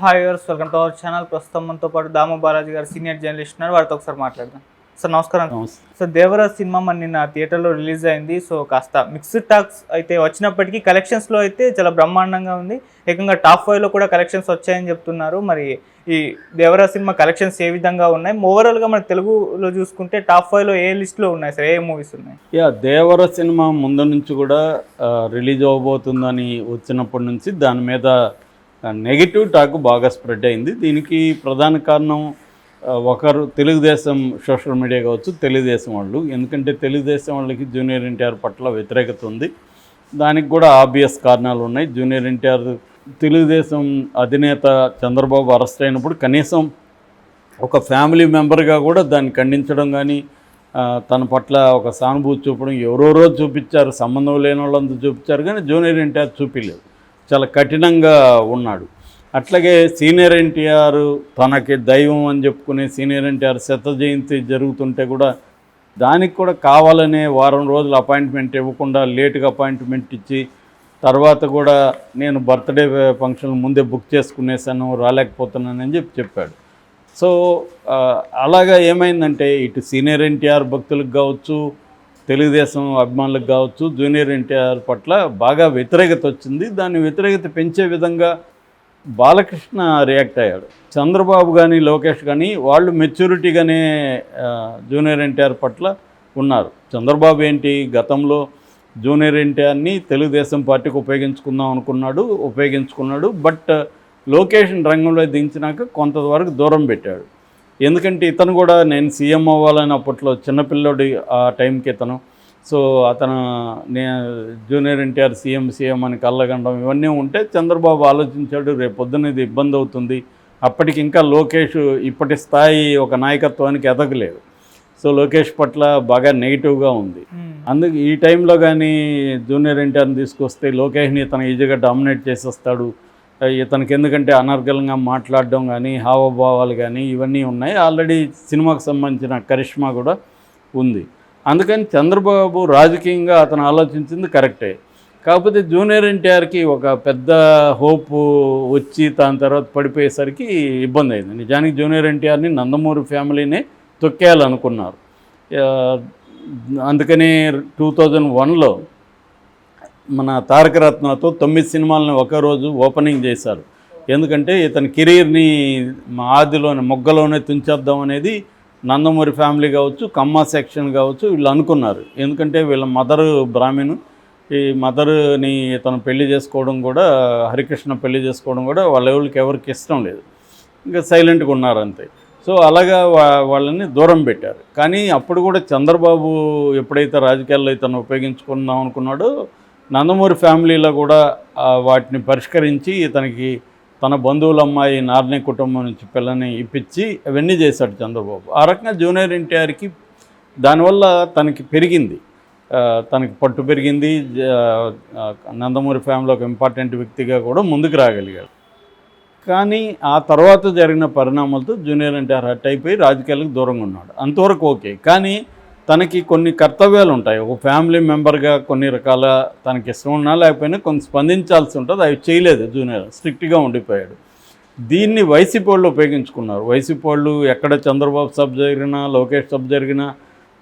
Hi viewers, welcome to our channel. ప్రస్తుతం మనతో పాటు దాము బాలాజీ గారు సీనియర్ జర్నలిస్ట్ ఉన్నారు. వారితో ఒకసారి మాట్లాడదాం. సార్ నమస్కారం. సార్, దేవరాజ్ సినిమా మన నిన్న థియేటర్లో రిలీజ్ అయింది. సో కాస్త మిక్స్డ్ టాక్స్ అయితే వచ్చినప్పటికీ కలెక్షన్స్లో అయితే చాలా బ్రహ్మాండంగా ఉంది. ఏకంగా టాప్ 5లో కూడా కలెక్షన్స్ వచ్చాయని చెప్తున్నారు. మరి ఈ దేవరాజ్ సినిమా కలెక్షన్స్ ఏ విధంగా ఉన్నాయి? ఓవరాల్గా మన తెలుగులో చూసుకుంటే టాప్ 5లో ఏ లిస్ట్లో ఉన్నాయి సార్? ఏ మూవీస్ ఉన్నాయి? దేవర సినిమా ముందు నుంచి కూడా రిలీజ్ అవ్వబోతుందని వచ్చినప్పటి నుంచి దాని మీద నెగిటివ్ టాక్ బాగా స్ప్రెడ్ అయింది. దీనికి ప్రధాన కారణం ఒకరు తెలుగుదేశం సోషల్ మీడియా కావచ్చు, తెలుగుదేశం వాళ్ళు. ఎందుకంటే తెలుగుదేశం వాళ్ళకి జూనియర్ ఎన్టీఆర్ పట్ల వ్యతిరేకత ఉంది. దానికి కూడా ఆబ్వియస్ కారణాలు ఉన్నాయి. జూనియర్ ఎన్టీఆర్ తెలుగుదేశం అధినేత చంద్రబాబు అరెస్ట్ అయినప్పుడు కనీసం ఒక ఫ్యామిలీ మెంబర్గా కూడా దాన్ని ఖండించడం కానీ, తన పట్ల ఒక సానుభూతి చూపడం ఎవరెవరో చూపించారు, సంబంధం లేని వాళ్ళంతా చూపించారు, కానీ జూనియర్ ఎన్టీఆర్ చూపించలేదు. చాలా కఠినంగా ఉన్నాడు. అట్లాగే సీనియర్ ఎన్టీఆర్ తనకి దైవం అని చెప్పుకునే సీనియర్ ఎన్టీఆర్ శత జయంతి జరుగుతుంటే కూడా దానికి కూడా కావాలనే వారం రోజులు అపాయింట్మెంట్ ఇవ్వకుండా లేటుగా అపాయింట్మెంట్ ఇచ్చి తర్వాత కూడా నేను బర్త్డే ఫంక్షన్ ముందే బుక్ చేసుకునేసాను, రాలేకపోతున్నానని చెప్పాడు. సో అలాగా ఏమైందంటే ఇటు సీనియర్ ఎన్టీఆర్ భక్తులకు కావచ్చు, తెలుగుదేశం అభిమానులకు కావచ్చు, జూనియర్ ఎన్టీఆర్ పట్ల బాగా వ్యతిరేకత వచ్చింది. దాన్ని వ్యతిరేకత పెంచే విధంగా బాలకృష్ణ రియాక్ట్ అయ్యాడు. చంద్రబాబు కానీ లోకేష్ కానీ వాళ్ళు మెచ్యూరిటీగానే జూనియర్ ఎన్టీఆర్ పట్ల ఉన్నారు. చంద్రబాబు ఏంటి, గతంలో జూనియర్ ఎన్టీఆర్ని తెలుగుదేశం పార్టీకి ఉపయోగించుకున్నాడు. బట్ లోకేష్ రంగంలో దించినాక కొంతవరకు దూరం పెట్టాడు. ఎందుకంటే ఇతను కూడా నేను సీఎం అవ్వాలని అప్పట్లో చిన్నపిల్లడి ఆ టైంకి ఇతను. సో అతను జూనియర్ ఎన్టీఆర్ సీఎం అని కళ్ళగండం ఇవన్నీ ఉంటే చంద్రబాబు ఆలోచించాడు, రేపు పొద్దున్న ఇది ఇబ్బంది అవుతుంది. అప్పటికి ఇంకా లోకేష్ ఇప్పటి స్థాయి ఒక నాయకత్వానికి ఎదగలేదు. సో లోకేష్ పట్ల బాగా నెగిటివ్గా ఉంది. అందుకు ఈ టైంలో కానీ జూనియర్ ఎన్టీఆర్ని తీసుకొస్తే లోకేష్ని ఇతను ఈజీగా డామినేట్ చేసేస్తాడు. ఇతనికి ఎందుకంటే అనర్గళంగా మాట్లాడడం కానీ, హావభావాలు కానీ ఇవన్నీ ఉన్నాయి. ఆల్రెడీ సినిమాకు సంబంధించిన కరిష్మా కూడా ఉంది. అందుకని చంద్రబాబు రాజకీయంగా అతను ఆలోచించింది కరెక్టే. కాకపోతే జూనియర్ ఎన్టీఆర్కి ఒక పెద్ద హోప్ వచ్చి దాని తర్వాత పడిపోయేసరికి ఇబ్బంది అయింది. నిజానికి జూనియర్ ఎన్టీఆర్ని నందమూరి ఫ్యామిలీనే తొక్కేయాలనుకున్నారు. అందుకని 2001లో మన తారక రత్నతో 9 సినిమాలను ఒకరోజు ఓపెనింగ్ చేశారు. ఎందుకంటే ఇతని కెరీర్ని ఆదిలోనే మొగ్గలోనే తుంచేద్దాం అనేది నందమూరి ఫ్యామిలీ కావచ్చు, కమ్మ సెక్షన్ కావచ్చు వీళ్ళు అనుకున్నారు. ఎందుకంటే వీళ్ళ మదరు బ్రాహ్మణు, ఈ మదర్ని ఇతను పెళ్లి చేసుకోవడం కూడా, హరికృష్ణ పెళ్లి చేసుకోవడం కూడా వాళ్ళ ఎవరికి ఇష్టం లేదు. ఇంకా సైలెంట్గా ఉన్నారు అంతే. సో అలాగా వాళ్ళని దూరం పెట్టారు. కానీ అప్పుడు కూడా చంద్రబాబు ఎప్పుడైతే రాజకీయాల్లో ఇతను ఉపయోగించుకుందాం అనుకున్నాడో నందమూరి ఫ్యామిలీలో కూడా వాటిని పరిష్కరించి ఇతనికి తన బంధువుల అమ్మాయి నార్ని కుటుంబం నుంచి పిల్లని ఇప్పించి అవన్నీ చేశాడు చంద్రబాబు. ఆ రకంగా జూనియర్ ఎన్టీఆర్కి దానివల్ల తనకి పెరిగింది, తనకి పట్టు పెరిగింది. నందమూరి ఫ్యామిలీ ఒక ఇంపార్టెంట్ వ్యక్తిగా కూడా ముందుకు రాగలిగాడు. కానీ ఆ తర్వాత జరిగిన పరిణామాలతో జూనియర్ ఎన్టీఆర్ హర్ట్ అయిపోయి రాజకీయాలకు దూరంగా ఉన్నాడు. అంతవరకు ఓకే. కానీ తనకి కొన్ని కర్తవ్యాలు ఉంటాయి. ఒక ఫ్యామిలీ మెంబర్గా కొన్ని రకాల తనకి ఇష్టం ఉన్నా లేకపోయినా కొన్ని స్పందించాల్సి ఉంటుంది. అవి చేయలేదు. జూనియర్ స్ట్రిక్ట్గా ఉండిపోయాడు. దీన్ని వైసీపీ వాళ్ళు ఉపయోగించుకున్నారు. వైసీపీ వాళ్ళు ఎక్కడ చంద్రబాబు సభ జరిగినా, లోకేష్ సభ జరిగినా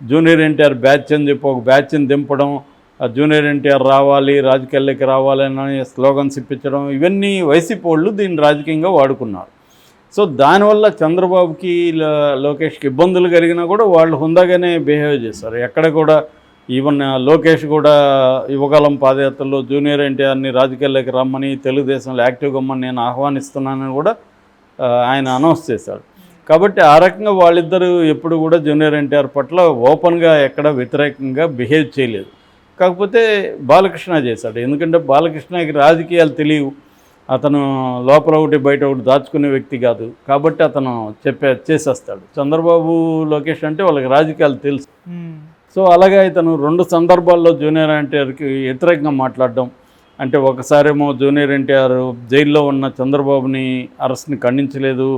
జూనియర్ ఎన్టీఆర్ బ్యాచ్ అని చెప్పి ఒక బ్యాచ్ని దింపడం, జూనియర్ ఎన్టీఆర్ రావాలి, రాజకీయాల్లోకి రావాలని స్లోగన్స్ ఇప్పించడం, ఇవన్నీ వైసీపీ వాళ్ళు దీన్ని రాజకీయంగా వాడుకున్నారు. సో దానివల్ల చంద్రబాబుకి లోకేష్కి ఇబ్బందులు కలిగినా కూడా వాళ్ళు హుందాగానే బిహేవ్ చేస్తారు. ఎక్కడ కూడా ఈవెన్ లోకేష్ కూడా యువకాలం పాదయాత్రలో జూనియర్ ఎన్టీఆర్ని రాజకీయాల్లోకి రమ్మని, తెలుగుదేశంలో యాక్టివ్గా రమ్మని నేను ఆహ్వానిస్తున్నానని కూడా ఆయన అనౌన్స్ చేశాడు. కాబట్టి ఆ రకంగా వాళ్ళిద్దరూ ఎప్పుడు కూడా జూనియర్ ఎన్టీఆర్ పట్ల ఓపెన్గా ఎక్కడ వ్యతిరేకంగా బిహేవ్ చేయలేదు. కాకపోతే బాలకృష్ణ చేశాడు. ఎందుకంటే బాలకృష్ణకి రాజకీయాలు తెలియవు. అతను లోపల ఒకటి బయట ఒకటి దాచుకునే వ్యక్తి కాదు. కాబట్టి అతను చేసేస్తాడు. చంద్రబాబు లోకేష్ అంటే వాళ్ళకి రాజకీయాలు తెలుసు. సో అలాగే ఇతను 2 సందర్భాల్లో జూనియర్ ఎన్టీఆర్కి వ్యతిరేకంగా మాట్లాడడం. అంటే ఒకసారేమో జూనియర్ ఎన్టీఆర్ జైల్లో ఉన్న చంద్రబాబుని అరెస్ట్ని ఖండించలేదు,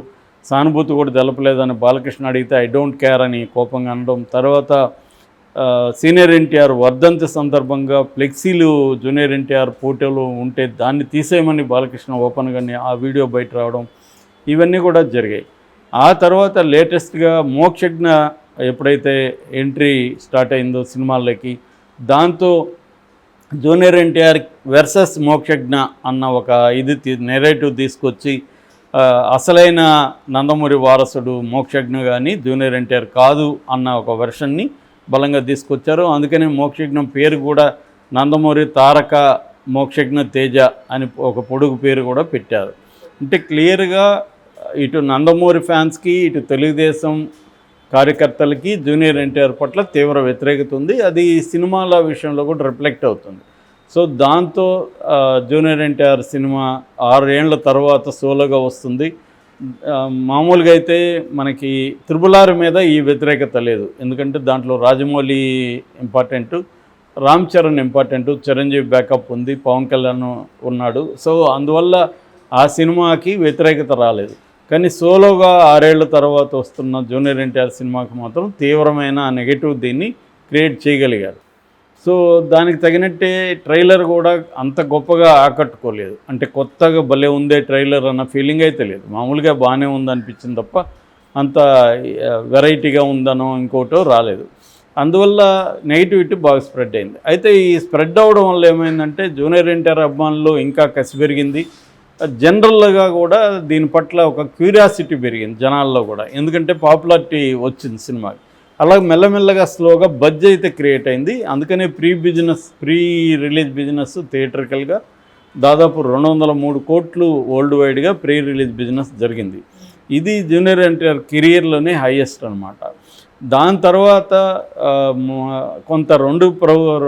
సానుభూతి కూడా తెలపలేదని బాలకృష్ణ అడిగితే ఐ డోంట్ కేర్ అని కోపంగా అనడం. తర్వాత సీనియర్ ఎన్టీఆర్ వర్ధంతి సందర్భంగా ఫ్లెక్సీలు జూనియర్ ఎన్టీఆర్ ఫోటోలు ఉంటే దాన్ని తీసేయమని బాలకృష్ణ ఓపెన్గానే ఆ వీడియో బయట రావడం, ఇవన్నీ కూడా జరిగాయి. ఆ తర్వాత లేటెస్ట్గా మోక్షజ్ఞ ఎప్పుడైతే ఎంట్రీ స్టార్ట్ అయిందో సినిమాల్లోకి, దాంతో జూనియర్ ఎన్టీఆర్ వర్సెస్ మోక్షజ్ఞ అన్న ఒక నెరేటివ్ తీసుకొచ్చి అసలైన నందమూరి వారసుడు మోక్షజ్ఞ కానీ జూనియర్ ఎన్టీఆర్ కాదు అన్న ఒక వెర్షన్ని బలంగా తీసుకొచ్చారు. అందుకనే మోక్షజ్ఞం పేరు కూడా నందమూరి తారక మోక్షజ్ఞ తేజ అని ఒక పొడుగు పేరు కూడా పెట్టారు. అంటే క్లియర్గా ఇటు నందమూరి ఫ్యాన్స్కి, ఇటు తెలుగుదేశం కార్యకర్తలకి జూనియర్ ఎన్టీఆర్ పట్ల తీవ్ర వ్యతిరేకత ఉంది. అది సినిమాల విషయంలో కూడా రిఫ్లెక్ట్ అవుతుంది. సో దాంతో జూనియర్ ఎన్టీఆర్ సినిమా 6 ఏళ్ల తర్వాత సోలోగా వస్తుంది. మామూలుగా అయితే మనకి త్రిబుల్ మీద ఈ వ్యతిరేకత లేదు. ఎందుకంటే దాంట్లో Rajamouli important, Ram Charan important, Chiranjeevi backup ఉంది, పవన్ కళ్యాణ్ ఉన్నాడు. సో అందువల్ల ఆ సినిమాకి వ్యతిరేకత రాలేదు. కానీ సోలోగా 6 ఏళ్ల తర్వాత వస్తున్న జూనియర్ ఎన్టీఆర్ సినిమాకి మాత్రం తీవ్రమైన నెగటివ్ దీన్ని క్రియేట్ చేయగలిగారు. సో దానికి తగినట్టే ట్రైలర్ కూడా అంత గొప్పగా ఆకట్టుకోలేదు. అంటే కొత్తగా భలే ఉందే ట్రైలర్ అన్న ఫీలింగ్ అయితే లేదు. మామూలుగా బాగానే ఉందనిపించింది తప్ప అంత వెరైటీగా ఉందనో ఇంకోటో రాలేదు. అందువల్ల నెగిటివిటీ బాగా స్ప్రెడ్ అయింది. అయితే ఈ స్ప్రెడ్ అవ్వడం వల్ల ఏమైందంటే జూనియర్ ఎన్టీఆర్ అభిమానులు ఇంకా కసి పెరిగింది. జనరల్గా కూడా దీని పట్ల ఒక క్యూరియాసిటీ పెరిగింది జనాల్లో కూడా, ఎందుకంటే పాపులారిటీ వచ్చింది సినిమాకి. అలాగే మెల్లమెల్లగా స్లోగా బజ్ అయితే క్రియేట్ అయింది. అందుకనే ప్రీ రిలీజ్ బిజినెస్ థియేటర్కల్గా దాదాపు 203 కోట్లు వరల్డ్ వైడ్గా ప్రీ రిలీజ్ బిజినెస్ జరిగింది. ఇది జూనియర్ ఎన్టీఆర్ కెరియర్లోనే హైయెస్ట్ అనమాట. దాని తర్వాత కొంత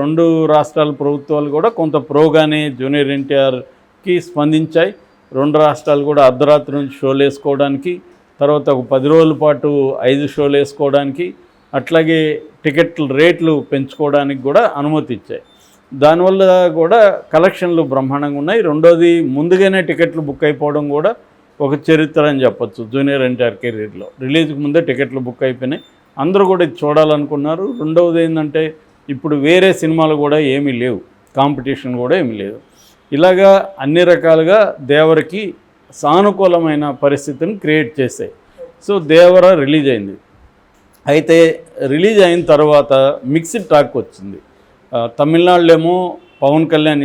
రెండు రాష్ట్రాల ప్రభుత్వాలు కూడా కొంత ప్రోగానే జూనియర్ ఎన్టీఆర్కి స్పందించాయి. 2 రాష్ట్రాలు కూడా అర్ధరాత్రి నుంచి షోలు వేసుకోవడానికి, తర్వాత ఒక 10 రోజుల పాటు 5 షోలు వేసుకోవడానికి, అట్లాగే టికెట్ల రేట్లు పెంచుకోవడానికి కూడా అనుమతి ఇచ్చాయి. దానివల్ల కూడా కలెక్షన్లు బ్రహ్మాండంగా ఉన్నాయి. రెండోది, ముందుగానే టికెట్లు బుక్ అయిపోవడం కూడా ఒక చరిత్ర అని చెప్పచ్చు జూనియర్ ఎన్టీఆర్ కెరీర్లో. రిలీజ్కి ముందే టికెట్లు బుక్ అయిపోయినాయి, అందరూ కూడా ఇది చూడాలనుకున్నారు. రెండవది ఏంటంటే ఇప్పుడు వేరే సినిమాలు కూడా ఏమీ లేవు, కాంపిటీషన్ కూడా ఏమీ లేదు. ఇలాగా అన్ని రకాలుగా దేవరకి సానుకూలమైన పరిస్థితిని క్రియేట్ చేశాయి. సో దేవర రిలీజ్ అయింది. అయితే రిలీజ్ అయిన తర్వాత మిక్స్డ్ టాక్ వచ్చింది. తమిళనాడులో ఏమో పవన్ కళ్యాణ్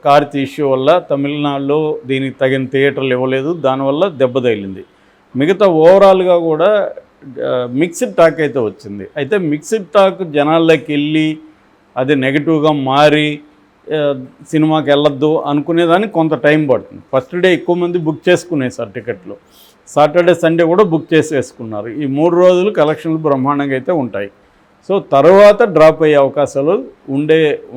కార్తీ ఇష్యూ వల్ల తమిళనాడులో దీనికి తగిన థియేటర్లు ఇవ్వలేదు, దానివల్ల దెబ్బతగిలింది. మిగతా ఓవరాల్గా కూడా మిక్స్డ్ టాక్ అయితే వచ్చింది. అయితే మిక్స్డ్ టాక్ జనాల్లోకి వెళ్ళి అది నెగిటివ్గా మారి సినిమాకి వెళ్ళొద్దు అనుకునేదానికి కొంత టైం పడుతుంది. ఫస్ట్ డే ఎక్కువ మంది బుక్ చేసుకునేసారు టికెట్లు, సాటర్డే సండే కూడా బుక్ చేసేసుకున్నారు. ఈ 3 రోజులు కలెక్షన్లు బ్రహ్మాండంగా అయితే ఉంటాయి. సో తర్వాత డ్రాప్ అయ్యే అవకాశాలు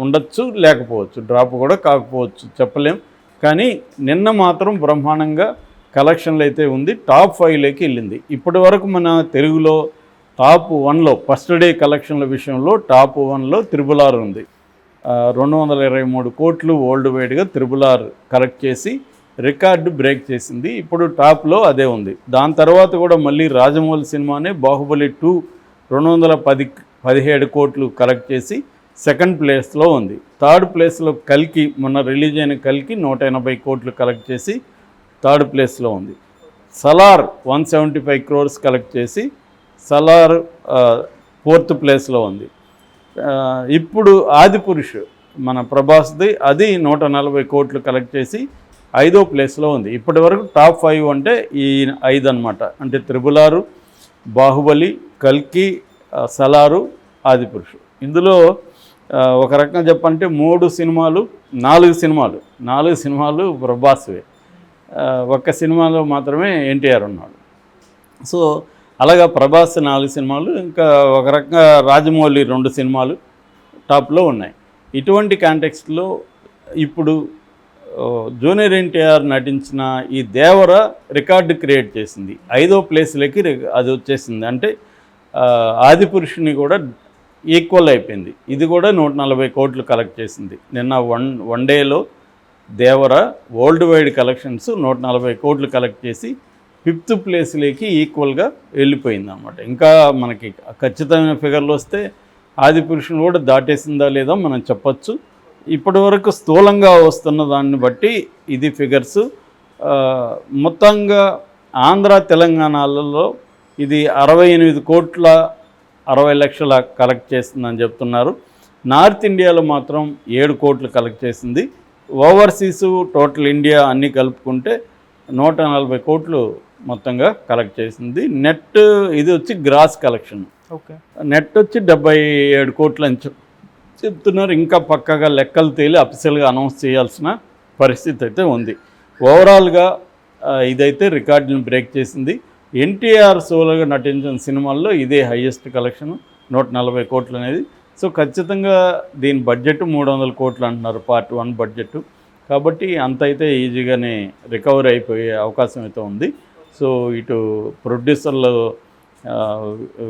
ఉండొచ్చు, లేకపోవచ్చు, డ్రాప్ కూడా కాకపోవచ్చు, చెప్పలేం. కానీ నిన్న మాత్రం బ్రహ్మాండంగా కలెక్షన్లు అయితే ఉంది. టాప్ 5లోకి వెళ్ళింది. ఇప్పటి వరకు మన తెలుగులో టాప్ 1లో ఫస్ట్ డే కలెక్షన్ల విషయంలో టాప్ 1లో త్రిబుల్ ఆర్ ఉంది. 223 కోట్లు వరల్డ్ వైడ్గా త్రిబుల్ ఆర్ కలెక్ట్ చేసి రికార్డు బ్రేక్ చేసింది. ఇప్పుడు టాప్లో అదే ఉంది. దాని తర్వాత కూడా మళ్ళీ రాజమౌళి సినిమానే బాహుబలి 2 217 కోట్లు కలెక్ట్ చేసి సెకండ్ ప్లేస్లో ఉంది. థర్డ్ ప్లేస్లో కల్కి, మొన్న రిలీజ్ అయిన కల్కి 180 కోట్లు కలెక్ట్ చేసి థర్డ్ ప్లేస్లో ఉంది. సలార్ 175 క్రోర్స్ కలెక్ట్ చేసి సలార్ ఫోర్త్ ప్లేస్లో ఉంది. ఇప్పుడు ఆదిపురుష్ మన ప్రభాస్ది, అది 140 కోట్లు కలెక్ట్ చేసి 5వ ప్లేస్లో ఉంది. ఇప్పటి వరకు టాప్ 5 అంటే ఈ 5 అనమాట. అంటే త్రిబుల్ ఆర్, బాహుబలి, కల్కి, సలారు, ఆదిపురుషు. ఇందులో ఒక రకంగా చెప్పంటే 4 సినిమాలు ప్రభాస్వే, ఒక్క సినిమాలో మాత్రమే ఎన్టీఆర్ ఉన్నాడు. సో అలాగా ప్రభాస్ 4 సినిమాలు, ఇంకా ఒక రకంగా రాజమౌళి 2 సినిమాలు టాప్లో ఉన్నాయి. ఇటువంటి కాంటెక్స్ట్లో ఇప్పుడు జూనియర్ ఎన్టీఆర్ నటించిన ఈ దేవర రికార్డు క్రియేట్ చేసింది. 5వ ప్లేస్లోకి అది వచ్చేసింది. అంటే ఆదిపురుషుని కూడా ఈక్వల్ అయిపోయింది. ఇది కూడా 140 కోట్లు కలెక్ట్ చేసింది. నిన్న వన్ డేలో దేవర వరల్డ్ వైడ్ కలెక్షన్స్ 140 కోట్లు కలెక్ట్ చేసి 5th ప్లేస్లోకి ఈక్వల్గా వెళ్ళిపోయింది అన్నమాట. ఇంకా మనకి ఖచ్చితమైన ఫిగర్లు వస్తే ఆదిపురుషుని కూడా దాటేసిందా లేదా మనం చెప్పచ్చు. ఇప్పటి వరకు స్థూలంగా వస్తున్న దాన్ని బట్టి ఇది ఫిగర్స్ మొత్తంగా ఆంధ్ర తెలంగాణలలో ఇది 68 కోట్ల 60 లక్షల కలెక్ట్ చేస్తుందని చెప్తున్నారు. నార్త్ ఇండియాలో మాత్రం 7 కోట్లు కలెక్ట్ చేసింది. ఓవర్సీసు టోటల్ ఇండియా అన్నీ కలుపుకుంటే 140 కోట్లు మొత్తంగా కలెక్ట్ చేసింది. నెట్ ఇది వచ్చి గ్రాస్ కలెక్షన్, ఓకే. నెట్ వచ్చి 77 కోట్లు అని చెప్తున్నారు. ఇంకా పక్కగా లెక్కలు తేలి అఫీషియల్గా అనౌన్స్ చేయాల్సిన పరిస్థితి అయితే ఉంది. ఓవరాల్గా ఇదైతే రికార్డుని బ్రేక్ చేసింది. ఎన్టీఆర్ సోలోగా నటించిన సినిమాల్లో ఇదే హైయెస్ట్ కలెక్షన్ 140 కోట్లు అనేది. సో ఖచ్చితంగా దీని బడ్జెట్ 300 కోట్లు అంటున్నారు, పార్ట్ 1 బడ్జెట్. కాబట్టి అంత అయితే ఈజీగానే రికవర్ అయిపోయే అవకాశం అయితే ఉంది. సో ఇటు ప్రొడ్యూసర్లు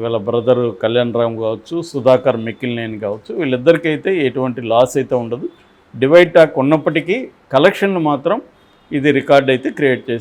వీళ్ళ బ్రదరు కళ్యాణ్ రామ్ కావచ్చు, సుధాకర్ మిక్కిలినేని కావచ్చు, వీళ్ళిద్దరికైతే ఎటువంటి లాస్ అయితే ఉండదు. డివైడ్ టాక్ ఉన్నప్పటికీ కలెక్షన్లు మాత్రం ఇది రికార్డ్ అయితే క్రియేట్ చేసింది.